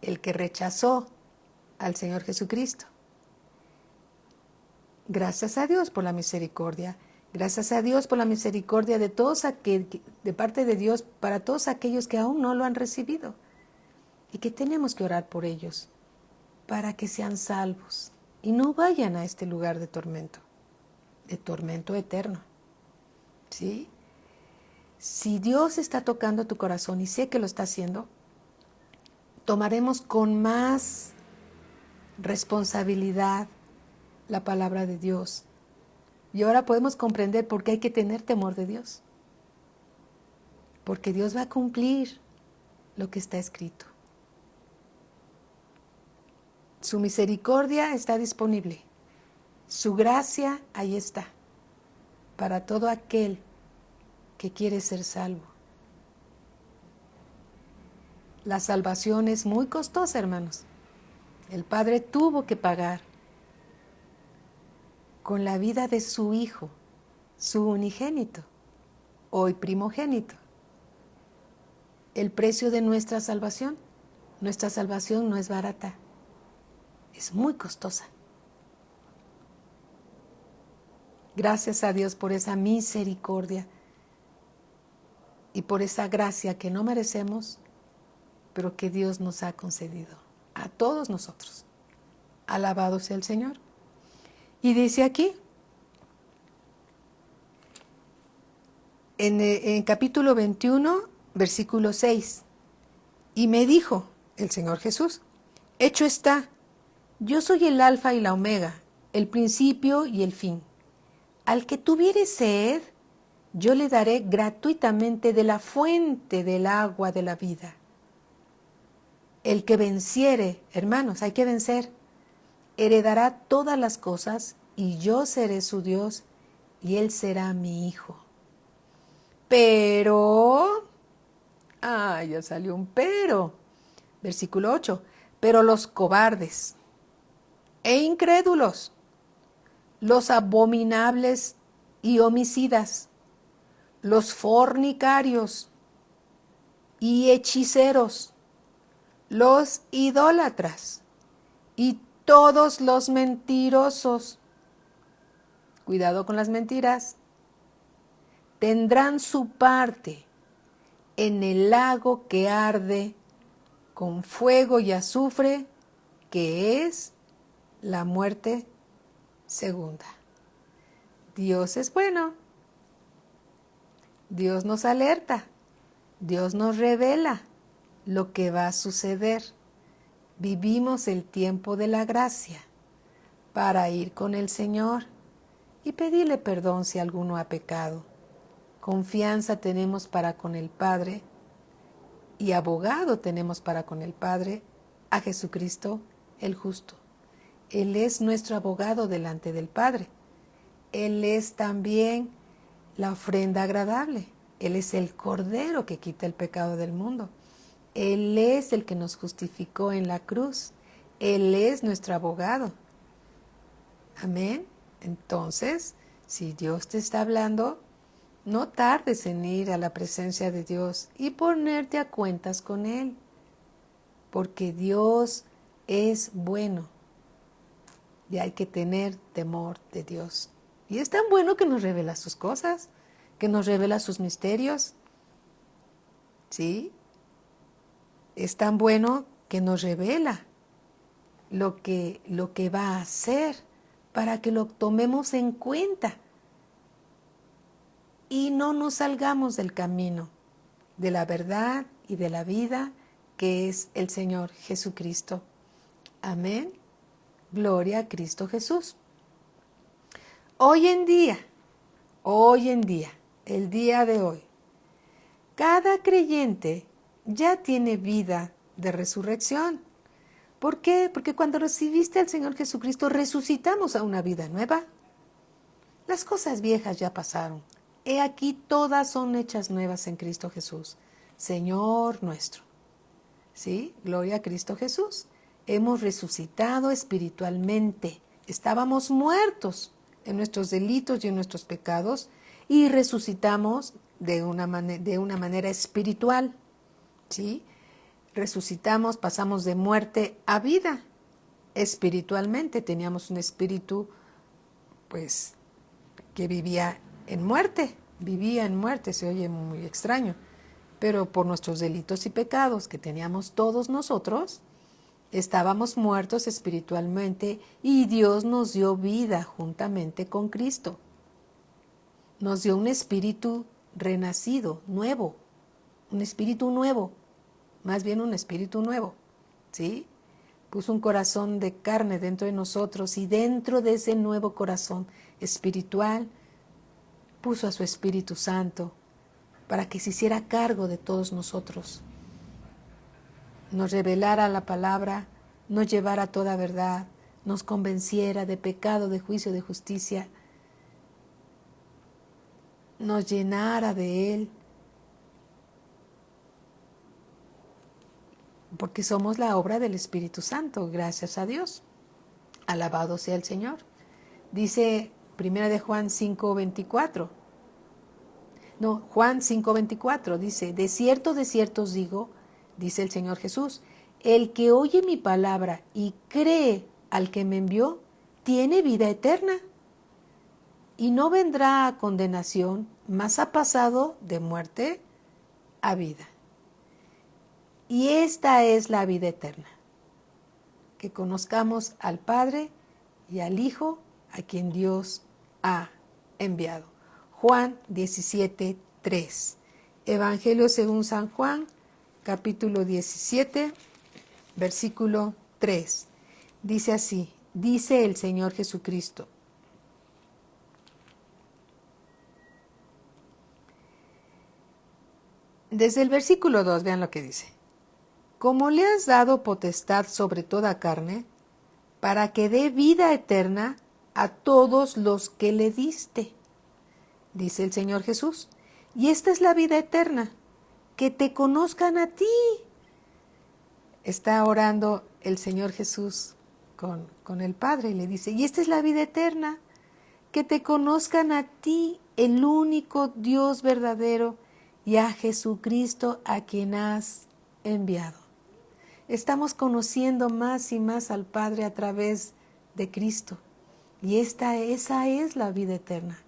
el que rechazó al Señor Jesucristo. Gracias a Dios por la misericordia. Gracias a Dios por la misericordia de todos de parte de Dios para todos aquellos que aún no lo han recibido. Y que tenemos que orar por ellos para que sean salvos y no vayan a este lugar de tormento eterno. ¿Sí? Si Dios está tocando tu corazón, y sé que lo está haciendo, tomaremos con más responsabilidad la palabra de Dios. Y ahora podemos comprender por qué hay que tener temor de Dios. Porque Dios va a cumplir lo que está escrito. Su misericordia está disponible. Su gracia ahí está. Para todo aquel que quiere ser salvo. La salvación es muy costosa, hermanos. El Padre tuvo que pagar con la vida de su Hijo, su unigénito, hoy primogénito, el precio de nuestra salvación. Nuestra salvación no es barata, es muy costosa. Gracias a Dios por esa misericordia y por esa gracia que no merecemos, pero que Dios nos ha concedido a todos nosotros. Alabado sea el Señor. Y dice aquí, en capítulo 21, versículo 6, y me dijo el Señor Jesús, hecho está, yo soy el alfa y la omega, el principio y el fin. Al que tuviere sed, yo le daré gratuitamente de la fuente del agua de la vida. El que venciere, hermanos, hay que vencer, heredará todas las cosas y yo seré su Dios y él será mi hijo. Pero, ya salió un pero. Versículo 8, pero los cobardes e incrédulos, los abominables y homicidas, los fornicarios y hechiceros, los idólatras y todos los mentirosos, cuidado con las mentiras, tendrán su parte en el lago que arde con fuego y azufre, que es la muerte segunda. Dios es bueno. Dios nos alerta. Dios nos revela lo que va a suceder. Vivimos el tiempo de la gracia para ir con el Señor y pedirle perdón si alguno ha pecado. Confianza tenemos para con el Padre y abogado tenemos para con el Padre a Jesucristo el justo. Él es nuestro abogado delante del Padre. Él es también la ofrenda agradable. Él es el Cordero que quita el pecado del mundo. Él es el que nos justificó en la cruz. Él es nuestro abogado. Amén. Entonces, si Dios te está hablando, no tardes en ir a la presencia de Dios y ponerte a cuentas con Él. Porque Dios es bueno. Y hay que tener temor de Dios. Y es tan bueno que nos revela sus cosas. que nos revela sus misterios. ¿Sí? Es tan bueno que nos revela lo que va a hacer para que lo tomemos en cuenta y no nos salgamos del camino de la verdad y de la vida que es el Señor Jesucristo. Amén. Gloria a Cristo Jesús. Hoy en día, el día de hoy, cada creyente ya tiene vida de resurrección. ¿Por qué? Porque cuando recibiste al Señor Jesucristo, resucitamos a una vida nueva. Las cosas viejas ya pasaron. He aquí todas son hechas nuevas en Cristo Jesús, Señor nuestro. ¿Sí? Gloria a Cristo Jesús. Hemos resucitado espiritualmente. Estábamos muertos en nuestros delitos y en nuestros pecados y resucitamos de una manera espiritual. ¿Sí? Resucitamos, pasamos de muerte a vida. Espiritualmente teníamos un espíritu, pues, que vivía en muerte, se oye muy extraño, pero por nuestros delitos y pecados que teníamos todos nosotros, estábamos muertos espiritualmente y Dios nos dio vida juntamente con Cristo. Nos dio un espíritu renacido, nuevo, un espíritu nuevo, más bien un espíritu nuevo, ¿sí? Puso un corazón de carne dentro de nosotros y dentro de ese nuevo corazón espiritual puso a su Espíritu Santo para que se hiciera cargo de todos nosotros, nos revelara la palabra, nos llevara a toda verdad, nos convenciera de pecado, de juicio, de justicia, nos llenara de Él, porque somos la obra del Espíritu Santo, gracias a Dios. Alabado sea el Señor. Dice Primera de Juan 5:24. No, Juan 5:24 dice, de cierto os digo, dice el Señor Jesús, el que oye mi palabra y cree al que me envió, tiene vida eterna y no vendrá a condenación, mas ha pasado de muerte a vida. Y esta es la vida eterna, que conozcamos al Padre y al Hijo a quien Dios ha enviado. Juan 17:3. Evangelio según San Juan, capítulo 17, versículo 3. Dice así, dice el Señor Jesucristo. Desde el versículo 2, vean lo que dice. Como le has dado potestad sobre toda carne, para que dé vida eterna a todos los que le diste, dice el Señor Jesús. Y esta es la vida eterna, que te conozcan a ti. Está orando el Señor Jesús con el Padre y le dice, y esta es la vida eterna, que te conozcan a ti, el único Dios verdadero, y a Jesucristo a quien has enviado. Estamos conociendo más y más al Padre a través de Cristo. Y esa es la vida eterna.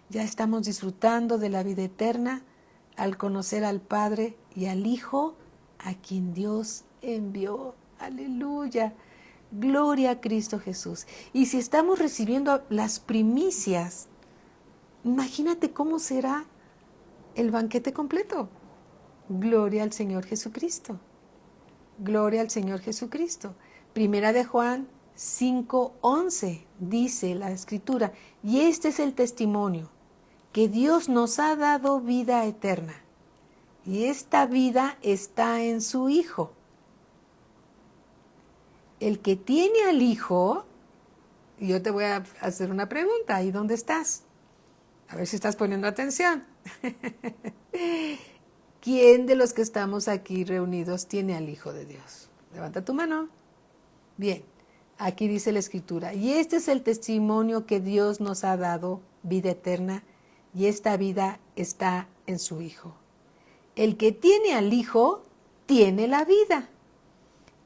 Ya estamos disfrutando de la vida eterna al conocer al Padre y al Hijo a quien Dios envió. Aleluya. Gloria a Cristo Jesús. Y si estamos recibiendo las primicias, imagínate cómo será el banquete completo. Gloria al Señor Jesucristo. Gloria al Señor Jesucristo. Primera de Juan 5:11 dice la Escritura, y este es el testimonio, que Dios nos ha dado vida eterna, y esta vida está en su Hijo. El que tiene al Hijo, y yo te voy a hacer una pregunta, ¿ahí dónde estás? A ver si estás poniendo atención. ¿Quién de los que estamos aquí reunidos tiene al Hijo de Dios? Levanta tu mano. Bien, aquí dice la Escritura, y este es el testimonio que Dios nos ha dado, vida eterna, y esta vida está en su Hijo. El que tiene al Hijo, tiene la vida.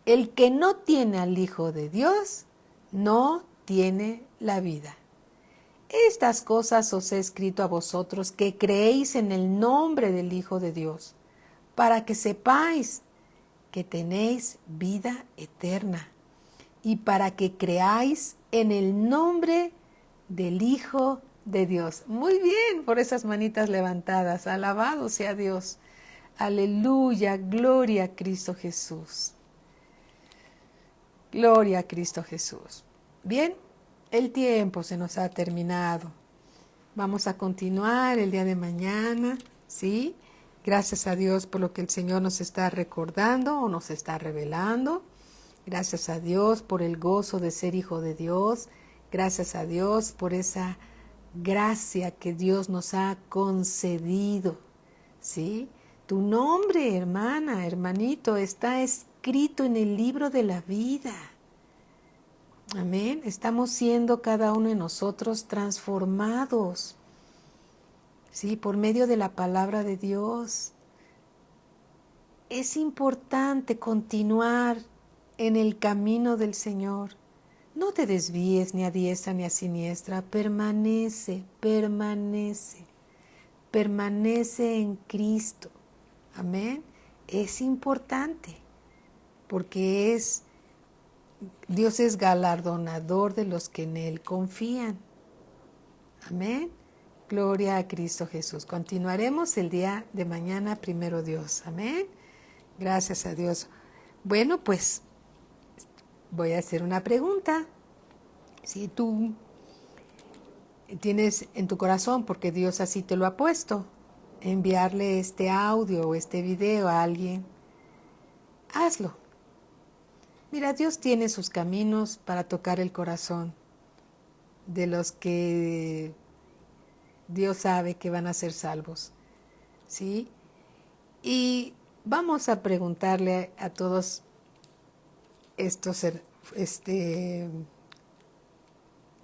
El que no tiene al Hijo de Dios, no tiene la vida. Estas cosas os he escrito a vosotros que creéis en el nombre del Hijo de Dios, para que sepáis que tenéis vida eterna y para que creáis en el nombre del Hijo de Dios. Muy bien, por esas manitas levantadas. Alabado sea Dios. Aleluya, gloria a Cristo Jesús. Gloria a Cristo Jesús. Bien, el tiempo se nos ha terminado. Vamos a continuar el día de mañana, ¿sí? Gracias a Dios por lo que el Señor nos está recordando o nos está revelando. Gracias a Dios por el gozo de ser hijo de Dios. Gracias a Dios por esa gracia que Dios nos ha concedido, ¿sí? Tu nombre, hermana, hermanito, está escrito en el libro de la vida. Amén. Estamos siendo cada uno de nosotros transformados, ¿sí? Por medio de la palabra de Dios. Es importante continuar en el camino del Señor. No te desvíes ni a diestra ni a siniestra. Permanece en Cristo. Amén. Es importante porque Dios es galardonador de los que en Él confían. Amén. Gloria a Cristo Jesús. Continuaremos el día de mañana, primero Dios. Amén. Gracias a Dios. Bueno, pues voy a hacer una pregunta. Si tú tienes en tu corazón, porque Dios así te lo ha puesto, enviarle este audio o este video a alguien, hazlo. Mira, Dios tiene sus caminos para tocar el corazón de los que Dios sabe que van a ser salvos, ¿sí? Y vamos a preguntarle a todos estos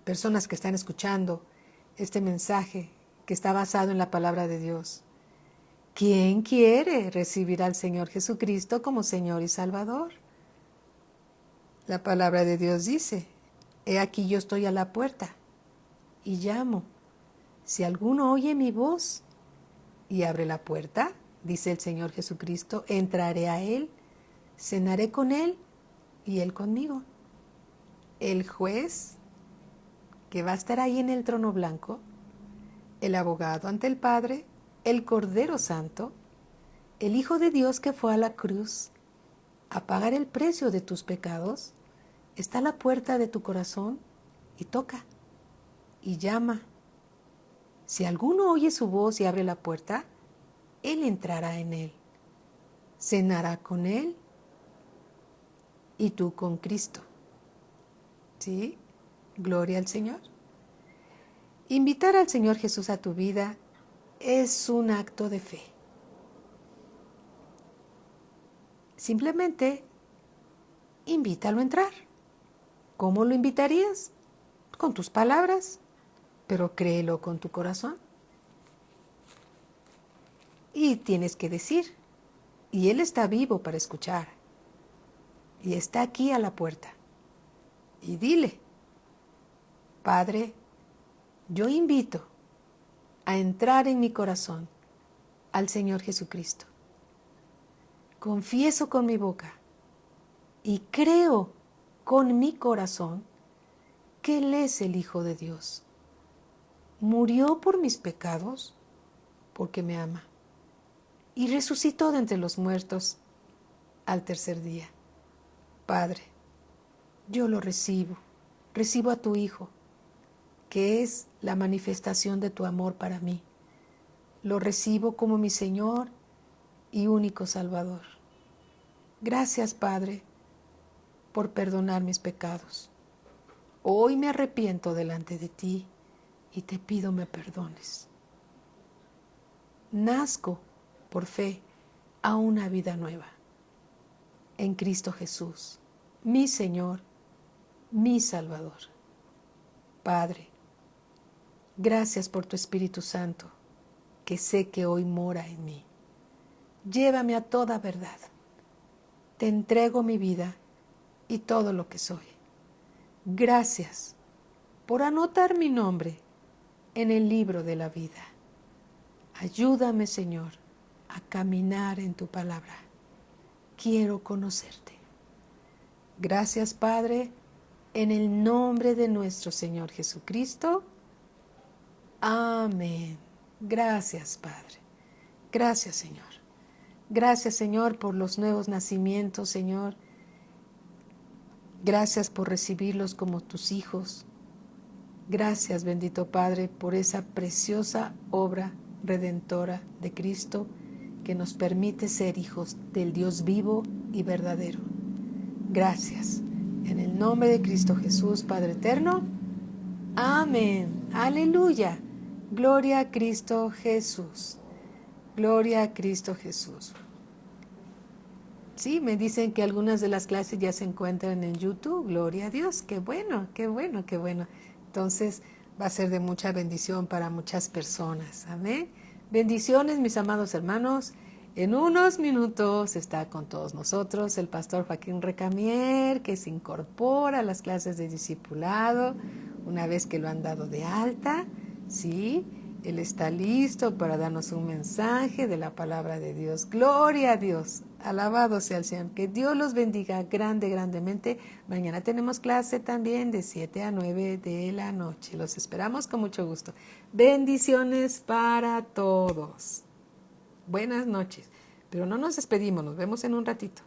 personas que están escuchando este mensaje que está basado en la palabra de Dios. ¿Quién quiere recibir al Señor Jesucristo como Señor y Salvador? La palabra de Dios dice, he aquí yo estoy a la puerta y llamo. Si alguno oye mi voz y abre la puerta, dice el Señor Jesucristo, entraré a Él, cenaré con Él y Él conmigo. El juez que va a estar ahí en el trono blanco, el abogado ante el Padre, el Cordero Santo, el Hijo de Dios que fue a la cruz a pagar el precio de tus pecados, está a la puerta de tu corazón y toca y llama. Si alguno oye su voz y abre la puerta, Él entrará en él, cenará con Él y tú con Cristo. ¿Sí? Gloria al Señor. Invitar al Señor Jesús a tu vida es un acto de fe. Simplemente invítalo a entrar. ¿Cómo lo invitarías? Con tus palabras, pero créelo con tu corazón. Y tienes que decir, y Él está vivo para escuchar, y está aquí a la puerta. Y dile, Padre, yo invito a entrar en mi corazón al Señor Jesucristo. Confieso con mi boca y creo con mi corazón que Él es el Hijo de Dios. Murió por mis pecados porque me ama y resucitó de entre los muertos al tercer día. Padre, yo lo recibo a tu Hijo, que es la manifestación de tu amor para mí. Lo recibo como mi Señor y único Salvador. Gracias, Padre, por perdonar mis pecados. Hoy me arrepiento delante de ti y te pido me perdones. Nazco por fe a una vida nueva en Cristo Jesús, mi Señor, mi Salvador. Padre, gracias por tu Espíritu Santo, que sé que hoy mora en mí. Llévame a toda verdad. Te entrego mi vida y todo lo que soy. Gracias por anotar mi nombre en el libro de la vida. Ayúdame, Señor, a caminar en tu palabra. Quiero conocerte. Gracias, Padre, en el nombre de nuestro Señor Jesucristo. Amén. Gracias, Padre. Gracias, Señor. Gracias, Señor, por los nuevos nacimientos, Señor. Gracias por recibirlos como tus hijos. Gracias, bendito Padre, por esa preciosa obra redentora de Cristo que nos permite ser hijos del Dios vivo y verdadero. Gracias. En el nombre de Cristo Jesús, Padre eterno. Amén. Aleluya. Gloria a Cristo Jesús. Gloria a Cristo Jesús. Sí, me dicen que algunas de las clases ya se encuentran en YouTube. Gloria a Dios. Qué bueno, qué bueno, qué bueno. Entonces va a ser de mucha bendición para muchas personas. Amén. Bendiciones, mis amados hermanos. En unos minutos está con todos nosotros el pastor Joaquín Recamier, que se incorpora a las clases de discipulado una vez que lo han dado de alta. Sí, él está listo para darnos un mensaje de la palabra de Dios. Gloria a Dios. Alabado sea el Señor. Que Dios los bendiga grandemente. Mañana tenemos clase también de 7 a 9 de la noche. Los esperamos con mucho gusto. Bendiciones para todos. Buenas noches. Pero no nos despedimos. Nos vemos en un ratito.